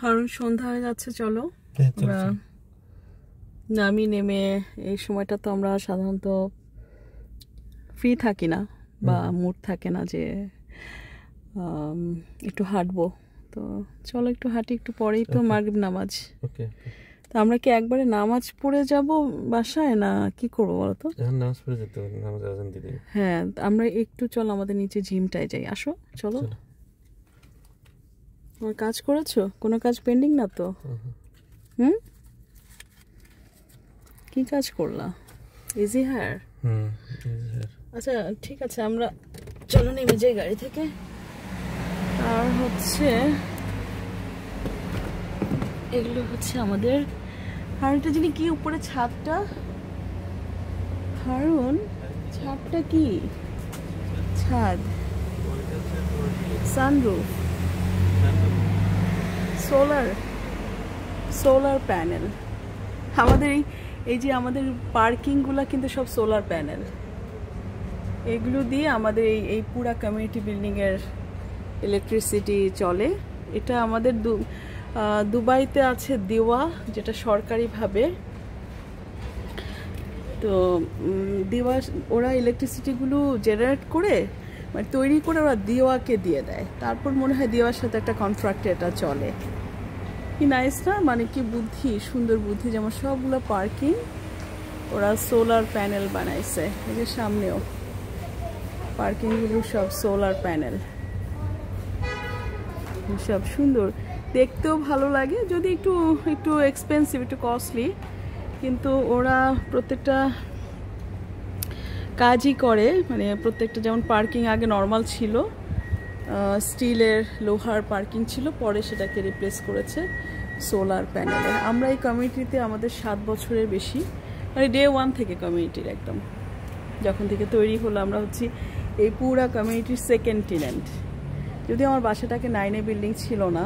কারণ সন্ধ্যা হয়ে যাচ্ছে, চলো আমরা নামি নেমে। এই সময়টা তো আমরা সাধারণত ফ্রি থাকি না বা মুড থাকে না যে একটু হাঁটবো। তো চলো একটু হাঁটি, একটু পরেই তো মাগরিব নামাজ। তো আমরা কি একবারে নামাজ পড়ে যাব বাসায়, না কি করবো বলো তো? নামাজ পড়ে যেতে হবে, নামাজ আজান দিবে। হ্যাঁ, আমরা একটু চলো আমাদের নিচে জিমটায় যাই, আসো চলো। তোমার কাজ করেছো? কোনো কাজ পেন্ডিং না তো? কি কাজ করলা? ইজি হেয়ার। আচ্ছা ঠিক আছে, আমরা চলো নেমে যাই গাড়ি থেকে। আর হচ্ছে এগুলো হচ্ছে আমাদের হারুনটা যিনি কি উপরে ছাদটা, হারুন ছাদটা কি? ছাদ, সানরুফ, সোলার প্যানেল। আমাদের এই যে আমাদের পার্কিংগুলো কিন্তু সব সোলার প্যানেল। এগুলো দিয়ে আমাদের এই পুরা কমিউনিটি বিল্ডিংয়ের ইলেকট্রিসিটি চলে। এটা আমাদের দুবাইতে আছে দিওয়া, যেটা সরকারিভাবে। তো দিওয়া ওরা ইলেকট্রিসিটিগুলো জেনারেট করে মানে তৈরি করে ওরা দিওয়াকে দিয়ে দেয়, তারপর মনে হয় দিওয়ার সাথে একটা কন্ট্রাক্টে এটা চলে। কি নাইস না? মানে কি বুদ্ধি, সুন্দর বুদ্ধি। যেমন সবগুলো পার্কিং ওরা সোলার প্যানেল বানাইছে। এই যে সামনেও পার্কিংগুলো সব সোলার প্যানেল, সব সুন্দর, দেখতেও ভালো লাগে। যদি একটু একটু এক্সপেন্সিভ, একটু কস্টলি, কিন্তু ওরা প্রত্যেকটা কাজই করে। মানে প্রত্যেকটা, যেমন পার্কিং আগে নর্মাল ছিল, স্টিলের লোহার পার্কিং ছিল, পরে সেটাকে রিপ্লেস করেছে সোলার প্যানেলে। আমরা এই কমিউনিটিতে আমাদের 7 বছরের বেশি, মানে ডে 1 থেকে কমিউনিটির একদম যখন থেকে তৈরি হলো, আমরা হচ্ছি এই পুরা কমিউনিটির সেকেন্ড টেনেন্ট। যদি আমার বাসাটাকে 9A বিল্ডিং ছিল না,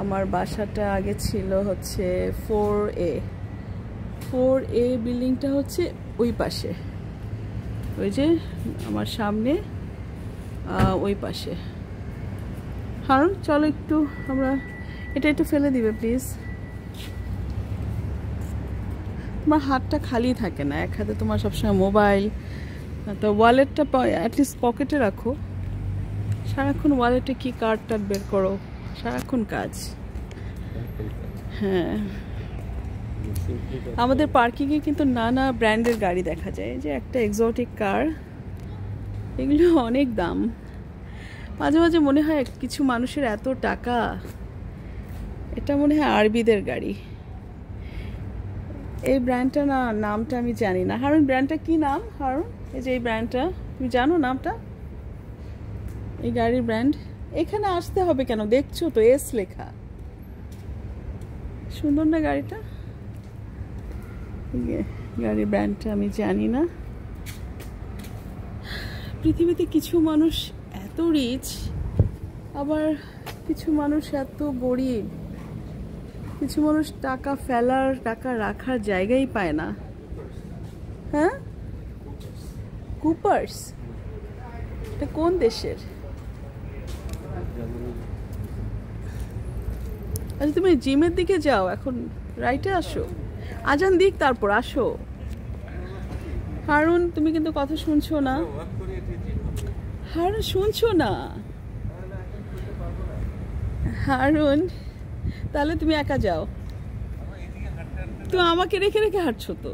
আমার বাসাটা আগে ছিল হচ্ছে 4A বিল্ডিংটা হচ্ছে ওই পাশে, ওই যে আমার সামনে ওই পাশে। কারণ চলো একটু আমরা এটা একটু ফেলে দিবে প্লিজ। তোমার হাতটা খালি থাকে না, এক হাতে তোমার সবসময় মোবাইল, তো ওয়ালেটটা অ্যাটলিস্ট পকেটে রাখো। সারাক্ষণ ওয়ালেটে কি কার্ড টার্ড বের করো, সারাক্ষণ কাজ। হ্যাঁ, আমাদের পার্কিংয়ে কিন্তু নানা ব্র্যান্ডের গাড়ি দেখা যায়, যে একটা এক্সোটিক কার, এগুলো অনেক দাম। মাঝে মাঝে মনে হয় কিছু মানুষের এত টাকা, এটা মনে হয় আরবিদের গাড়ি। এই ব্র্যান্ডটা না, নামটা আমি জানি না। হারুন ব্র্যান্ডটা কি নাম? হারুন এই যে এই ব্র্যান্ডটা তুমি জানো নামটা? এই গাড়ির ব্র্যান্ড? এখানে আসতে হবে কেন? দেখছো তো এস লেখা। সুন্দর না গাড়িটা? গাড়ির ব্র্যান্ডটা আমি জানি না। পৃথিবীতে কিছু মানুষ এত রিচ, আবার কিছু মানুষ এত গরিব। কিছু মানুষ টাকা ফেলার, টাকা রাখার জায়গাই পায় না। হ্যাঁ, কুপার্স, এটা কোন দেশের? আচ্ছা তুমি জিমের দিকে যাও, এখন রাইটে আসো, আজান দিক তারপর আসো। হারুন তুমি কিন্তু কথা শুনছো না। হারুন শুনছো না? হারুন তাহলে তুমি একা যাও, তো আমাকে রেখে রেখে হাঁটছো তো।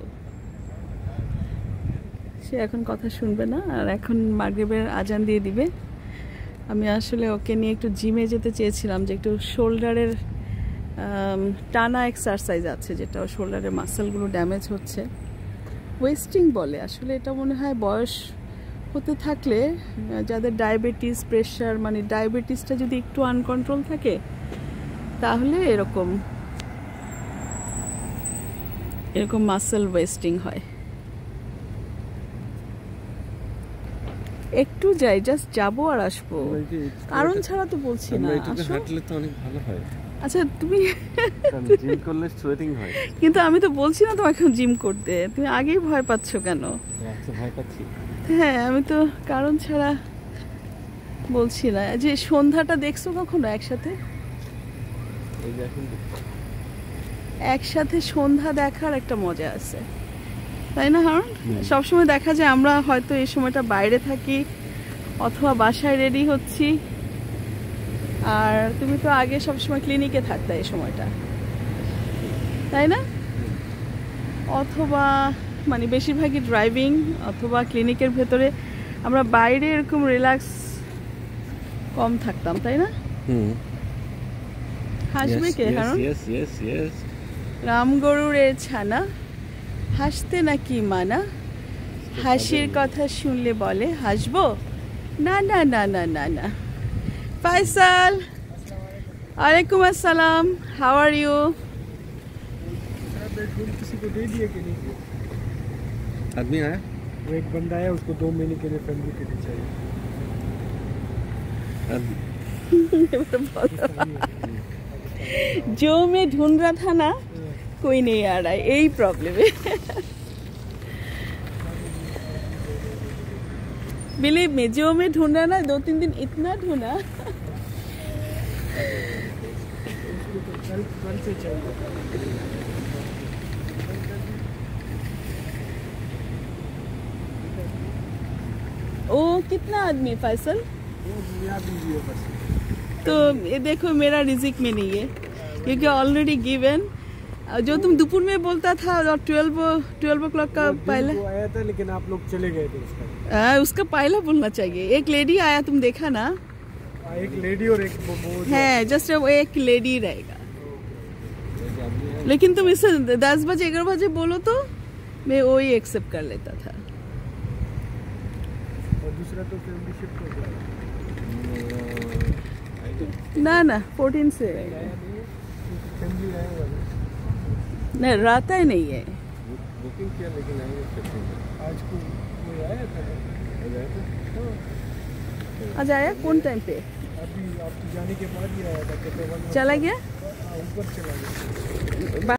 সে এখন কথা শুনবে না, আর এখন মাগরিবের আজান দিয়ে দিবে। আমি আসলে ওকে নিয়ে একটু জিমে যেতে চেয়েছিলাম, যে একটু শোল্ডারের টানা এক্সারসাইজ আছে, যেটা শোল্ডারের মাসেলগুলো ড্যামেজ হচ্ছে, ওয়েস্টিং বলে। আসলে এটা মনে হয় বয়স হতে থাকলে, যাদের ডায়াবেটিস, প্রেশার, মানে ডায়াবেটিসটা যদি একটু আনকন্ট্রোল থাকে, তাহলে এরকম মাসেল ওয়েস্টিং হয়। একটু যাই, জাস্ট যাবো আর আসবো, কারণ ছাড়া তো বলছি না। আচ্ছা তুমি জিম করলে সোয়েটিং হয়, কিন্তু আমি তো বলছি না তোমাকে জিম করতে, তুমি আগেই ভয় পাচ্ছ কেন? ভয় পাচ্ছি। হ্যাঁ, আমি তো কারণ ছাড়া বলছি না। যে সন্ধ্যাটা দেখছো কখনো একসাথে? এই যে এখন একসাথে সন্ধ্যা দেখার একটা মজা আছে, তাই না? হ্যাঁ, সবসময় দেখা যায় আমরা হয়তো এই সময়টা বাইরে থাকি অথবা বাসায় রেডি হচ্ছি, আর তুমি তো আগে সবসময় ক্লিনিকে থাকতে এই সময়টা, তাই না? অথবা মানে বেশিরভাগই ড্রাইভিং অথবা ক্লিনিকের ভেতরে, আমরা বাইরে এরকম রিল্যাক্স কম থাকতাম, তাই না? হাসবে কে? কারণ রামগরুরের ছানা হাসতে নাকি মানা, হাসির কথা শুনলে বলে হাসবো না না না না না না। ফাইসাল, ওয়ালাইকুম আসসালাম, हाउ आर यू? बेडरूम किसी को दे दिए कि नहीं? आदमी आया, वो एक बंदा है, उसको 2 महीने के लिए फैमिली के लिए चाहिए। जो मैं ढूंढ रहा था ना, कोई नहीं आ रहा है, यही प्रॉब्लम है। बिलीव मी, जो मैं ढूंढा ना 2-3 दिन इतना ढूंढा। कल से चाहिए। ओ कितना आदमी फैसल? वो दुनिया भी है बस। तो ये देखो मेरा रिजिक में नहीं है, क्योंकि ऑलरेडी गिवन। जो तुम दोपहर में बोलता था 12 o'clock का पहले वो आया था, लेकिन आप लोग चले गए थे उसका पहला बोलना चाहिए। एक लेडी आया, तुम देखा ना? एक लेडी और एक वो है, जस्ट एक लेडी रहेगा। लेकिन तुम इसे 10 बजे 11 बजे बोलो तो मैं वही एक्सेप्ट कर लेता था। और दूसरा तो फैमिली शिफ्ट हो गया ना ना 14 से फैमिली रहेगा नहीं, रहता ही नहीं है। बुकिंग किया लेकिन आएंगे 15 में। आज को कोई आया था? आज आया कौन टाइम पे? अभी आपके जाने के बाद ही आया था, कहते चला गया, ऊपर चला गया।